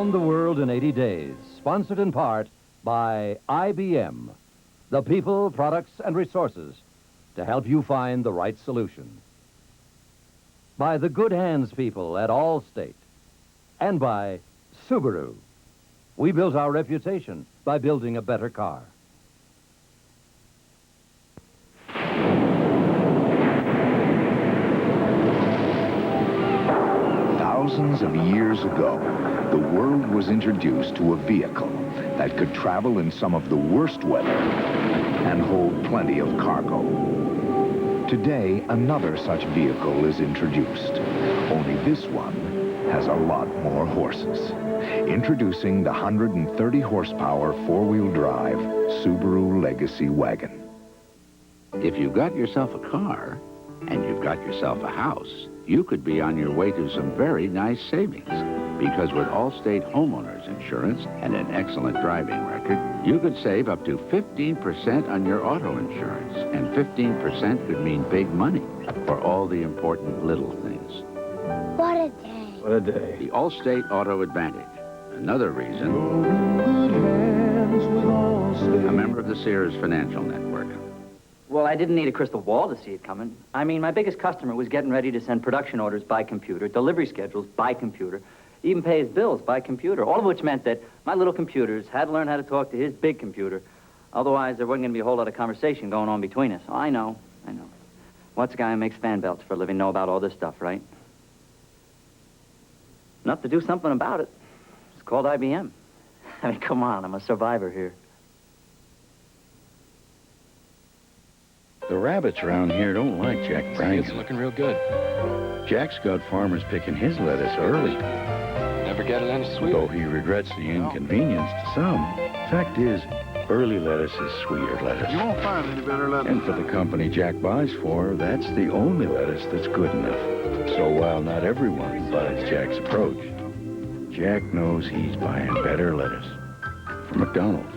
Around the World in 80 Days, sponsored in part by IBM, the people, products, and resources to help you find the right solution. By the good hands people at Allstate, and by Subaru. We built our reputation by building a better car. Thousands of years ago, the world was introduced to a vehicle that could travel in some of the worst weather and hold plenty of cargo. Today, another such vehicle is introduced. Only this one has a lot more horses. Introducing the 130 horsepower four-wheel drive Subaru Legacy Wagon. If you've got yourself a car and you've got yourself a house, you could be on your way to some very nice savings. Because with Allstate Homeowners Insurance and an excellent driving record, you could save up to 15% on your auto insurance. And 15% could mean big money for all the important little things. What a day. What a day. The Allstate Auto Advantage. Another reason. A member of the Sears Financial Network. Well, I didn't need a crystal ball to see it coming. I mean, my biggest customer was getting ready to send production orders by computer, delivery schedules by computer, even pay his bills by computer, all of which meant that my little computers had to learn how to talk to his big computer. Otherwise, there wasn't going to be a whole lot of conversation going on between us. Oh, I know. What's a guy who makes fan belts for a living know about all this stuff, right? Enough to do something about it. It's called IBM. I mean, come on, I'm a survivor here. The rabbits around here don't like Jack Bryan. It's looking real good. Jack's got farmers picking his lettuce early, Never get it any sweeter. though he regrets the inconvenience to some. Fact is, early lettuce is sweeter lettuce. You won't find any better lettuce. And for the company Jack buys for, that's the only lettuce that's good enough. So while not everyone buys Jack's approach, Jack knows he's buying better lettuce from McDonald's.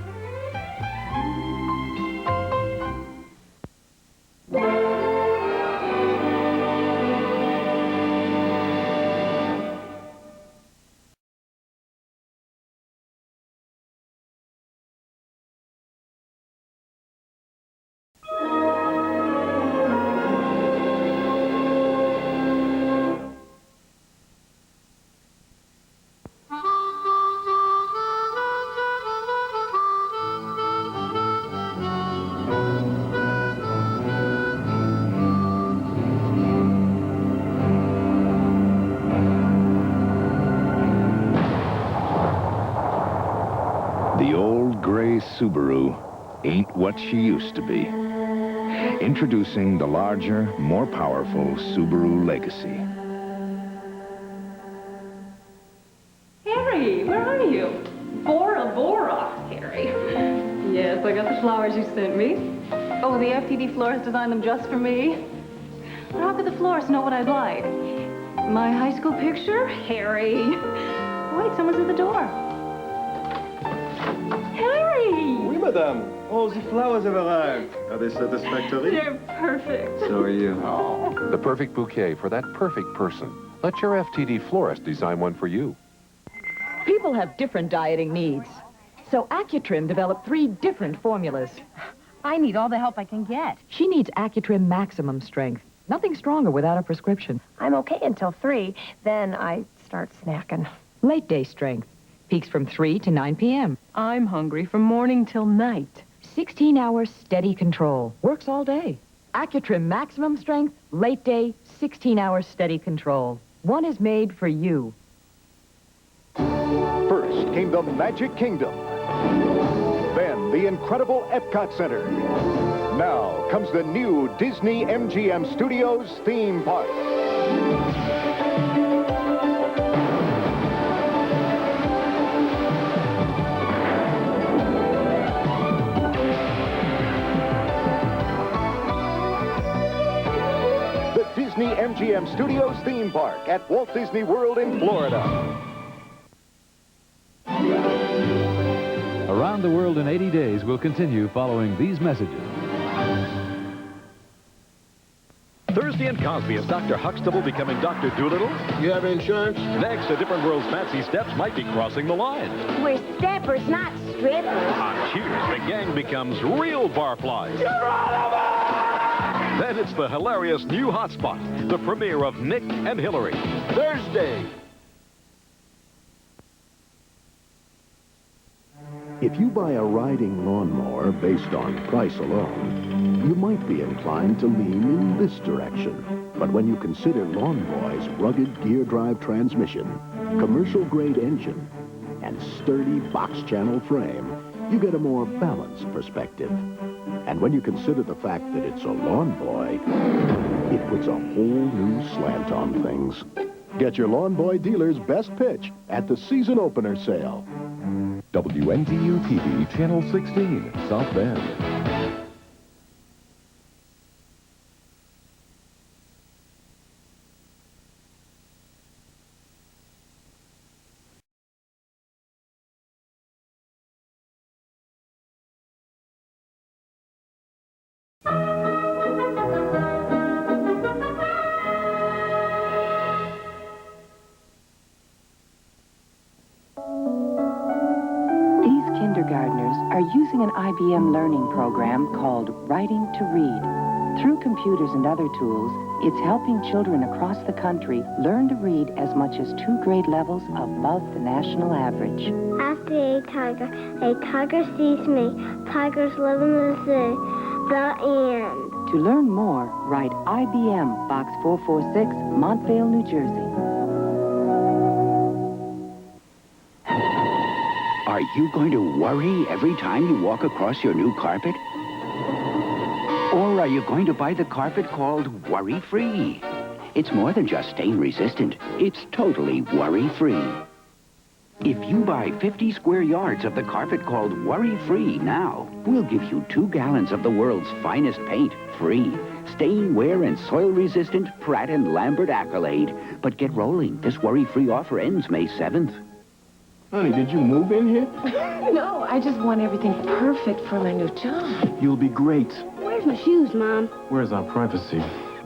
The old gray Subaru ain't what she used to be. Introducing the larger, more powerful Subaru Legacy. Harry, where are you? Bora Bora, Harry. Yes, I got the flowers you sent me. Oh, the FTD florist designed them just for me. But how could the florist know what I'd like? My high school picture? Harry. Wait, someone's at the door. Harry! Oui, madame. Oh, the flowers have arrived. Are they satisfactory? They're perfect. So are you. The perfect bouquet for that perfect person. Let your FTD florist design one for you. People have different dieting needs. So Accutrim developed 3 different formulas. I need all the help I can get. She needs Accutrim Maximum Strength. Nothing stronger without a prescription. I'm okay until 3. Then I start snacking. Late day strength. Peaks from 3 to 9 p.m. I'm hungry from morning till night. 16 hours steady control. Works all day. Accutrim Maximum Strength, late day, 16 hours steady control. One is made for you. First came the Magic Kingdom. Then the incredible Epcot Center. Now comes the new Disney MGM Studios theme park. The Disney MGM Studios theme park at Walt Disney World in Florida. Around the World in 80 Days will continue following these messages. Thursday in Cosby, is Dr. Huxtable becoming Dr. Doolittle? You have insurance? Next, a different world's fancy steps might be crossing the line. We're steppers, not strippers. On Cheers, the gang becomes real barflies. Then it's the hilarious new hotspot, the premiere of Nick and Hillary. Thursday. If you buy a riding lawnmower based on price alone, you might be inclined to lean in this direction. But when you consider Lawn Boy's rugged gear drive transmission, commercial-grade engine, and sturdy box-channel frame, you get a more balanced perspective. And when you consider the fact that it's a Lawn Boy, it puts a whole new slant on things. Get your Lawn Boy dealer's best pitch at the season opener sale. WNDU TV, Channel 16, South Bend. Kindergartners are using an IBM learning program called Writing to Read. Through computers and other tools, it's helping children across the country learn to read as much as 2 grade levels above the national average. After a tiger sees me. Tigers live in the sea. The end. To learn more, write IBM, Box 446, Montvale, New Jersey. Are you going to worry every time you walk across your new carpet? Or are you going to buy the carpet called Worry-Free? It's more than just stain-resistant. It's totally worry-free. If you buy 50 square yards of the carpet called Worry-Free now, we'll give you 2 gallons of the world's finest paint, free. Stain, wear, and soil-resistant Pratt & Lambert Accolade. But get rolling. This worry-free offer ends May 7th. Honey, did you move in here? No, I just want everything perfect for my new job. You'll be great. Where's my shoes, Mom? Where's our privacy?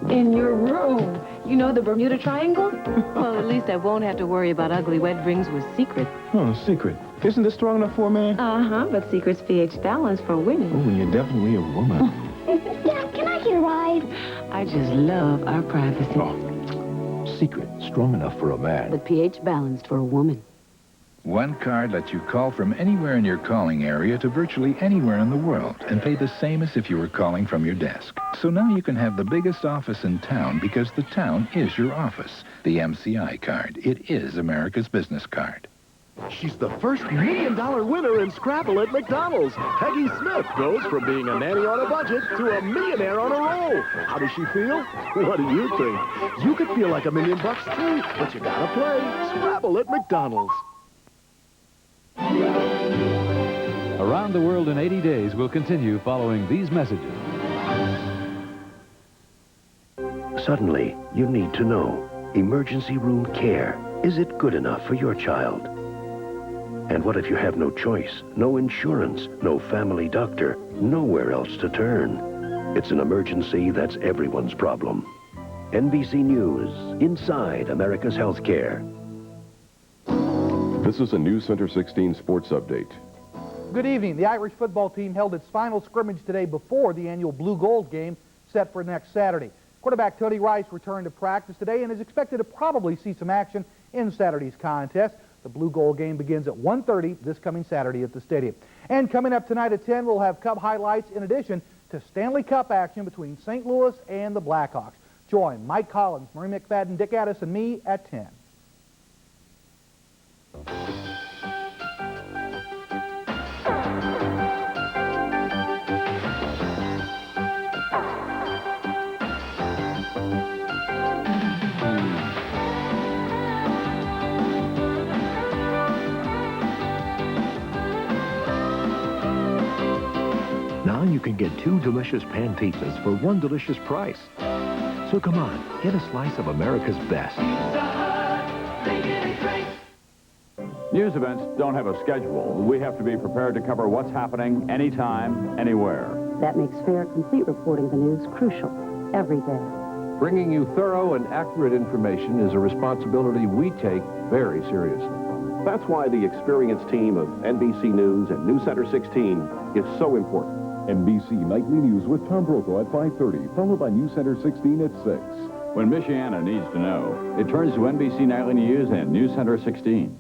In your room. You know the Bermuda Triangle? Well, at least I won't have to worry about ugly wet dreams with secrets. Oh, secret. Isn't this strong enough for a man? Uh-huh, but secret's pH balance for women. Oh, you're definitely a woman. Dad, can I get a ride? I just love our privacy. Oh, secret, strong enough for a man. But pH balanced for a woman. One card lets you call from anywhere in your calling area to virtually anywhere in the world and pay the same as if you were calling from your desk. So now you can have the biggest office in town because the town is your office. The MCI card. It is America's business card. She's the first $1 million winner in Scrabble at McDonald's. Peggy Smith goes from being a nanny on a budget to a millionaire on a roll. How does she feel? What do you think? You could feel like $1 million too, but you gotta play Scrabble at McDonald's. Around the World in 80 Days will continue following these messages. Suddenly, you need to know. Emergency room care. Is it good enough for your child? And what if you have no choice, no insurance, no family doctor, nowhere else to turn? It's an emergency that's everyone's problem. NBC News, Inside America's Healthcare. This is a News Center 16 sports update. Good evening. The Irish football team held its final scrimmage today before the annual Blue Gold game set for next Saturday. Quarterback Tony Rice returned to practice today and is expected to probably see some action in Saturday's contest. The Blue Gold game begins at 1:30 this coming Saturday at the stadium. And coming up tonight at 10, we'll have Cub highlights in addition to Stanley Cup action between St. Louis and the Blackhawks. Join Mike Collins, Marie McFadden, Dick Addis, and me at 10. Now you can get 2 delicious pan pizzas for 1 delicious price. So come on, get a slice of America's best. News events don't have a schedule. We have to be prepared to cover what's happening anytime, anywhere. That makes fair, complete reporting of the news crucial every day. Bringing you thorough and accurate information is a responsibility we take very seriously. That's why the experienced team of NBC News and News Center 16 is so important. NBC Nightly News with Tom Brokaw at 5:30, followed by News Center 16 at 6. When Michiana needs to know, it turns to NBC Nightly News and News Center 16.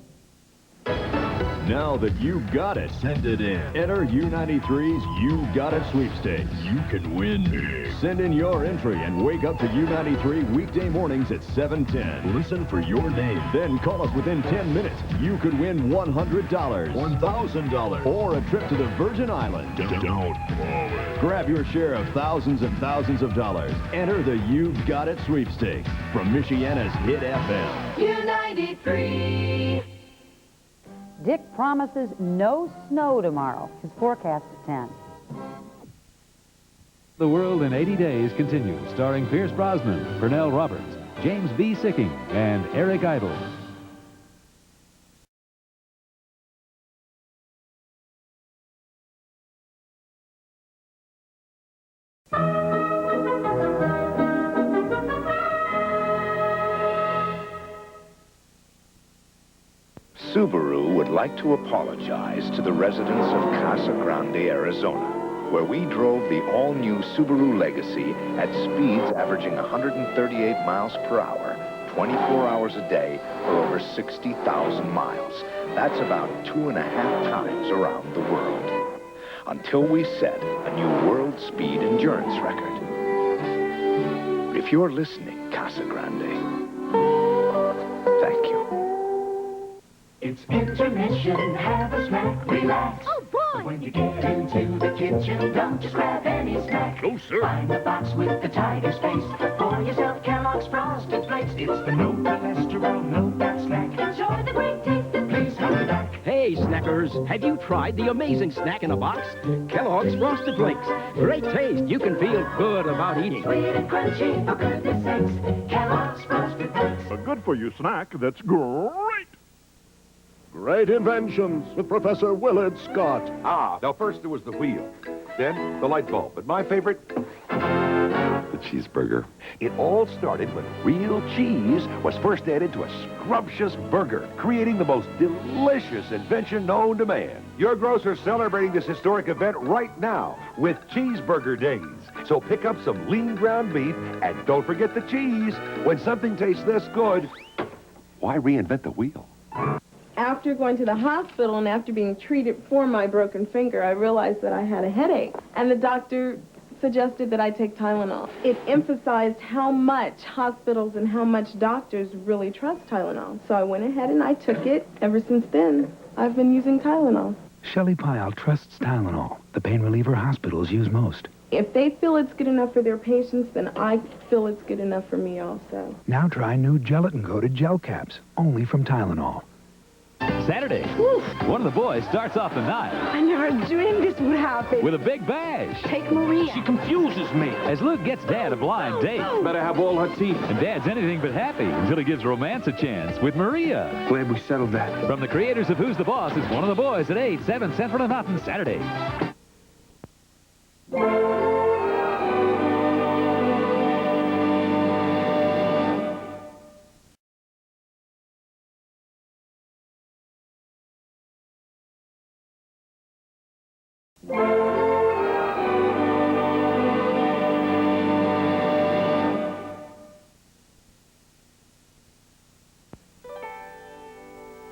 Now that you got it, send it in. Enter U93's You Got It sweepstakes. You can win big. Send in your entry and wake up to U93 weekday mornings at 7:10. Listen for your name. Then call us within 10 minutes. You could win $100, $1,000, or a trip to the Virgin Islands. Don't blow it. Grab your share of thousands and thousands of dollars. Enter the You Got It sweepstakes from Michiana's Hit FM. U93. Dick promises no snow tomorrow. His forecast at 10. The World in 80 Days continues, starring Pierce Brosnan, Pernell Roberts, James B. Sicking, and Eric Idle. Subaru would like to apologize to the residents of Casa Grande, Arizona, where we drove the all-new Subaru Legacy at speeds averaging 138 miles per hour, 24 hours a day, for over 60,000 miles. That's about 2.5 times around the world. Until we set a new world speed endurance record. If you're listening, Casa Grande, thank you. It's intermission, have a snack, relax. Oh, boy! When you get into the kitchen, don't just grab any snack. No, sir. Find the box with the tiger's face. Pour yourself Kellogg's Frosted Flakes. It's the no cholesterol, no fat snack. Enjoy the great taste and please hurry back. Hey, snackers, have you tried the amazing snack in a box? Kellogg's Frosted Flakes. Great taste. You can feel good about eating. Sweet and crunchy, for goodness sakes. Kellogg's Frosted Flakes. A good-for-you snack that's great. Great inventions with Professor Willard Scott. Now first there was the wheel, then the light bulb, but my favorite, the cheeseburger. It all started when real cheese was first added to a scrumptious burger, creating the most delicious invention known to man. Your grocer's celebrating this historic event right now with Cheeseburger Days. So pick up some lean ground beef and don't forget the cheese. When something tastes this good, why reinvent the wheel? After going to the hospital and after being treated for my broken finger, I realized that I had a headache. And the doctor suggested that I take Tylenol. It emphasized how much hospitals and how much doctors really trust Tylenol. So I went ahead and I took it. Ever since then, I've been using Tylenol. Shelley Pyle trusts Tylenol, the pain reliever hospitals use most. If they feel it's good enough for their patients, then I feel it's good enough for me also. Now try new gelatin-coated gel caps, only from Tylenol. Saturday, one of the boys starts off the night I never dreamed this would happen. with a big bash. Take Maria. She confuses me. As Luke gets Dad a blind date. Better have all her teeth. And Dad's anything but happy until he gives romance a chance with Maria. Glad we settled that. From the creators of Who's the Boss is One of the Boys at 8, 7 Central and Mountain Saturday.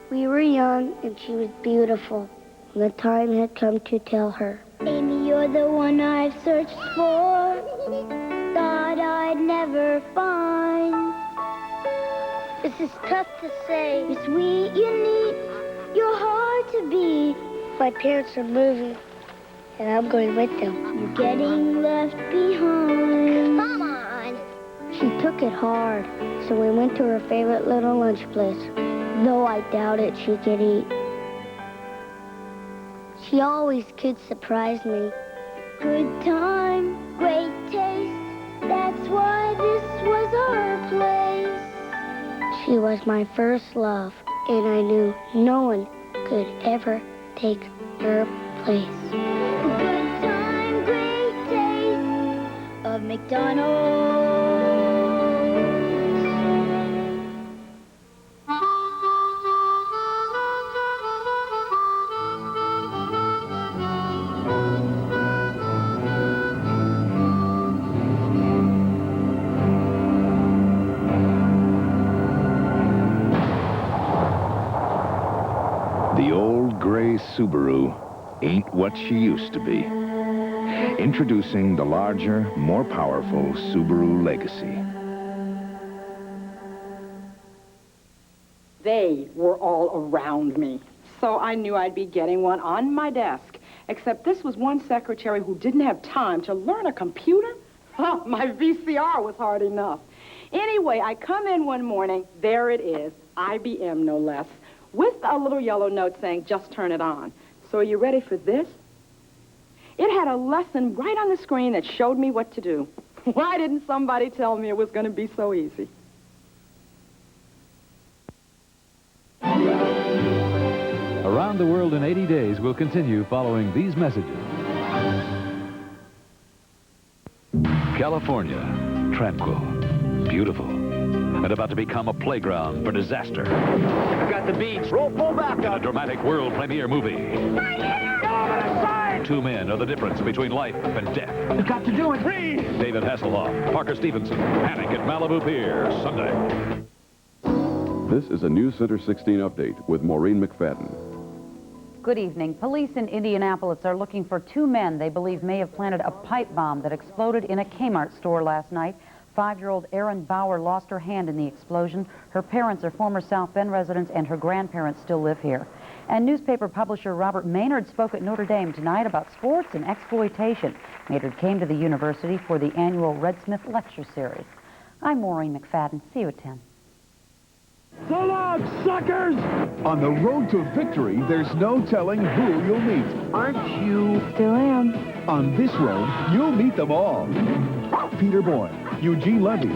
We were young and she was beautiful. The time had come to tell her. Amy, you're the one I've searched for. Thought I'd never find. This is tough to say. You're sweet, unique, you're hard to beat. My parents are moving, and I'm going with them. You're getting left behind. Come on. She took it hard, so we went to her favorite little lunch place. Though I doubted she could eat. She always could surprise me. Good time, great taste. That's why this was our place. She was my first love, and I knew no one could ever take her place. Good time, great taste of McDonald's. The old gray Subaru ain't what she used to be. Introducing the larger, more powerful Subaru Legacy. They were all around me, so I knew I'd be getting one on my desk. Except this was one secretary who didn't have time to learn a computer. Oh, my VCR was hard enough. Anyway, I come in one morning, there it is, IBM no less, with a little yellow note saying, just turn it on. So are you ready for this? It had a lesson right on the screen that showed me what to do. Why didn't somebody tell me it was going to be so easy? Around the World in 80 Days will continue following these messages. California, tranquil, beautiful, and about to become a playground for disaster. I got the beach. Roll, pull back A up. dramatic world premiere movie. Two men are the difference between life and death. We've got to do it. Freeze! David Hasselhoff, Parker Stevenson, Panic at Malibu Pier, Sunday. This is a News Center 16 update with Maureen McFadden. Good evening. Police in Indianapolis are looking for two men they believe may have planted a pipe bomb that exploded in a Kmart store last night. 5-year-old Erin Bauer lost her hand in the explosion. Her parents are former South Bend residents, and her grandparents still live here. And newspaper publisher Robert Maynard spoke at Notre Dame tonight about sports and exploitation. Maynard came to the university for the annual Red Smith Lecture Series. I'm Maureen McFadden. See you at 10. So long, suckers! On the road to victory, there's no telling who you'll meet. Aren't you? Still am. On this road, you'll meet them all. Peter Boyle, Eugene Levy,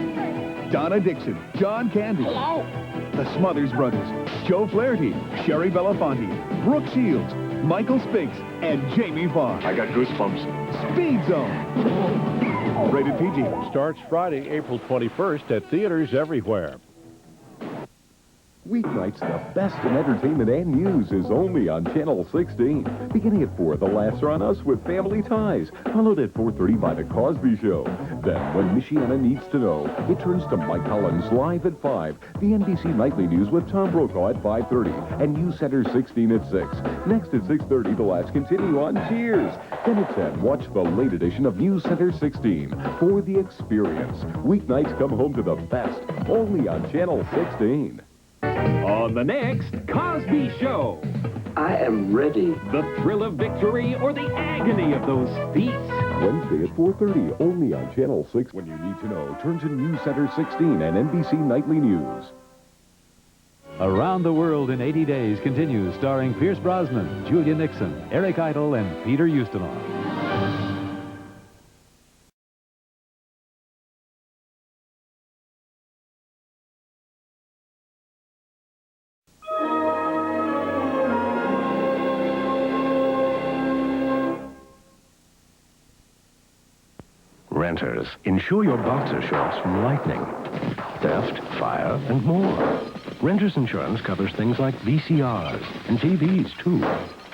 Donna Dixon, John Candy. Hello. The Smothers Brothers, Joe Flaherty, Sherry Belafonte, Brooke Shields, Michael Spinks, and Jamie Vaughn. I got goosebumps. Speed Zone. Rated PG. Starts Friday, April 21st at theaters everywhere. Weeknights, the best in entertainment and news is only on Channel 16. Beginning at 4, The Laughs Are on Us with Family Ties, followed at 4:30 by The Cosby Show. Then, when Michiana needs to know, it turns to Mike Collins live at 5, the NBC Nightly News with Tom Brokaw at 5:30, and News Center 16 at 6. Next at 6:30, the laughs continue on Cheers. Then at 10, watch the late edition of News Center 16 for The Experience. Weeknights come home to the best, only on Channel 16. On the next Cosby Show. I am ready. The thrill of victory or the agony of those feats. Wednesday at 4:30, only on Channel 6. When you need to know, turn to News Center 16 and NBC Nightly News. Around the World in 80 Days continues, starring Pierce Brosnan, Julia Nixon, Eric Idle, and Peter Ustinov. Renters, insure your boxer shorts from lightning, theft, fire, and more. Renters Insurance covers things like VCRs and TVs, too.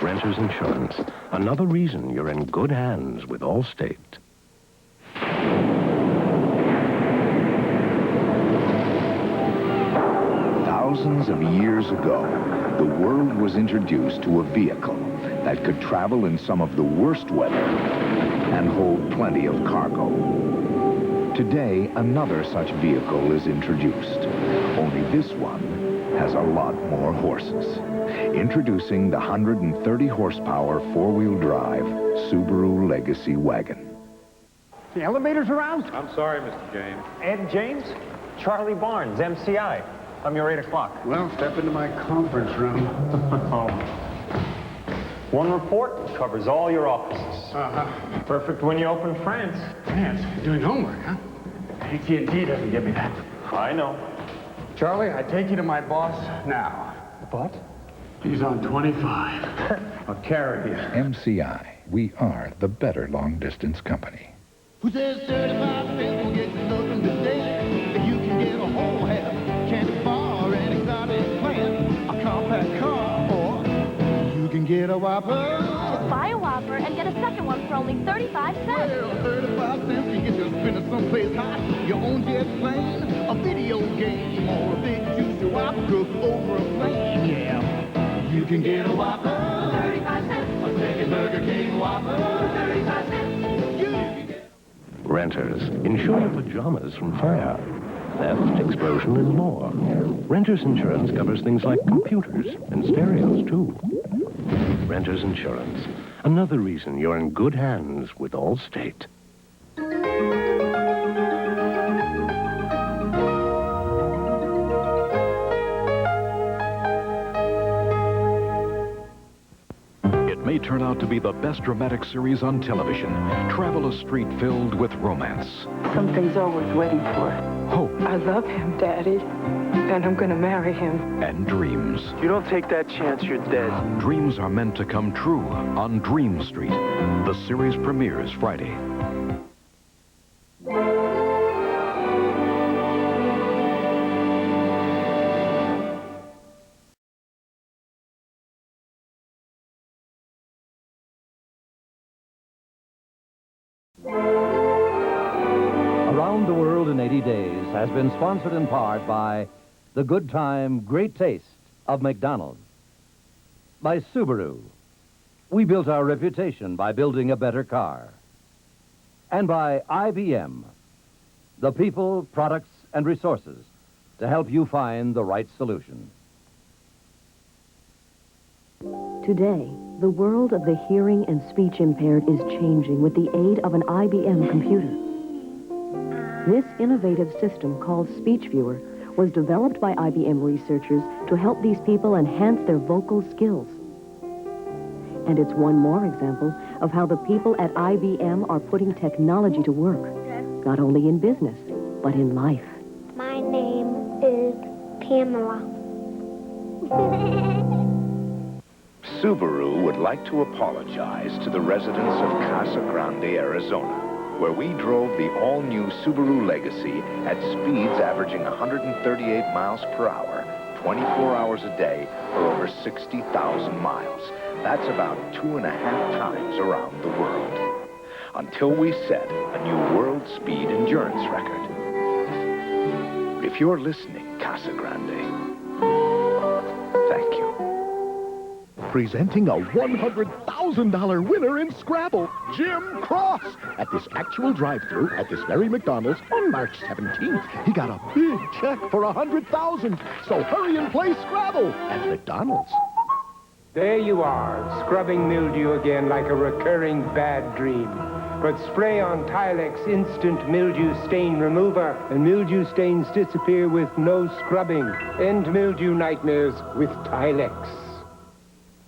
Renters Insurance, another reason you're in good hands with Allstate. Thousands of years ago, the world was introduced to a vehicle that could travel in some of the worst weather and hold plenty of cargo. Today, another such vehicle is introduced. Only this one has a lot more horses. Introducing the 130 horsepower four-wheel drive Subaru Legacy Wagon. The elevator's around? I'm sorry, Mr. James. Ed James? Charlie Barnes, MCI. I'm your 8 o'clock. Well, step into my conference room. One report covers all your offices. Perfect when you open France. France? You're doing homework, huh? AT&T doesn't give me that. I know. Charlie, I take you to my boss now. What? He's on 25. I'll carry you. MCI, we are the better long-distance company. Who says 35 cents will get you nothing today? You can get a whole half, candy bar, an exotic plant, a compact car, or you can get a Whopper. Just buy a Whopper and get a second one for only 35 cents. Well, 35 cents to get you spinning someplace hot. Your own jet plane, a video game, or a big juicy Whopper cooked over a flame. Yeah, you can can get a Whopper, 35 cents. A second Burger King Whopper, 35 cents. You can get... Renters, insure your pajamas from fire, theft, explosion, and more. Renters insurance covers things like computers and stereos, too. Renters insurance. Another reason you're in good hands with Allstate. It may turn out to be the best dramatic series on television. Travel a street filled with romance. Something's always waiting for. Hope. I love him, Daddy, and I'm gonna marry him. And dreams. If you don't take that chance, you're dead. Dreams are meant to come true on Dream Street. The series premieres Friday. Around the World in 80 Days has been sponsored in part by the good time, great taste of McDonald's. By Subaru. We built our reputation by building a better car. And by IBM. The people, products, and resources to help you find the right solution. Today, the world of the hearing and speech impaired is changing with the aid of an IBM computer. This innovative system, called Speech Viewer, was developed by IBM researchers to help these people enhance their vocal skills. And it's one more example of how the people at IBM are putting technology to work, not only in business, but in life. My name is Pamela. Subaru would like to apologize to the residents of Casa Grande, Arizona, where we drove the all-new Subaru Legacy at speeds averaging 138 miles per hour, 24 hours a day, for over 60,000 miles. That's about 2.5 times around the world. Until we set a new world speed endurance record. If you're listening, Casa Grande, thank you. Presenting a $100,000 winner in Scrabble, Jim Cross, at this actual drive-thru at this very McDonald's on March 17th. He got a big check for $100,000. So hurry and play Scrabble at McDonald's. There you are, scrubbing mildew again like a recurring bad dream. But spray on Tilex Instant Mildew Stain Remover, and mildew stains disappear with no scrubbing. End mildew nightmares with Tilex.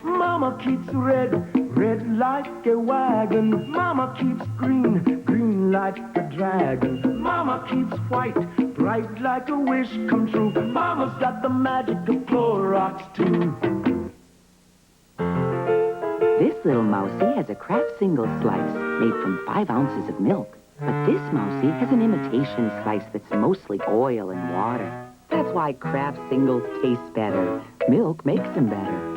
Mama keeps red, red like a wagon. Mama keeps green, green like a dragon. Mama keeps white, bright like a wish come true. Mama's got the magic of Clorox too. This little mousie has a Kraft single slice made from 5 ounces of milk. But this mousie has an imitation slice that's mostly oil and water. That's why Kraft singles taste better. Milk makes them better.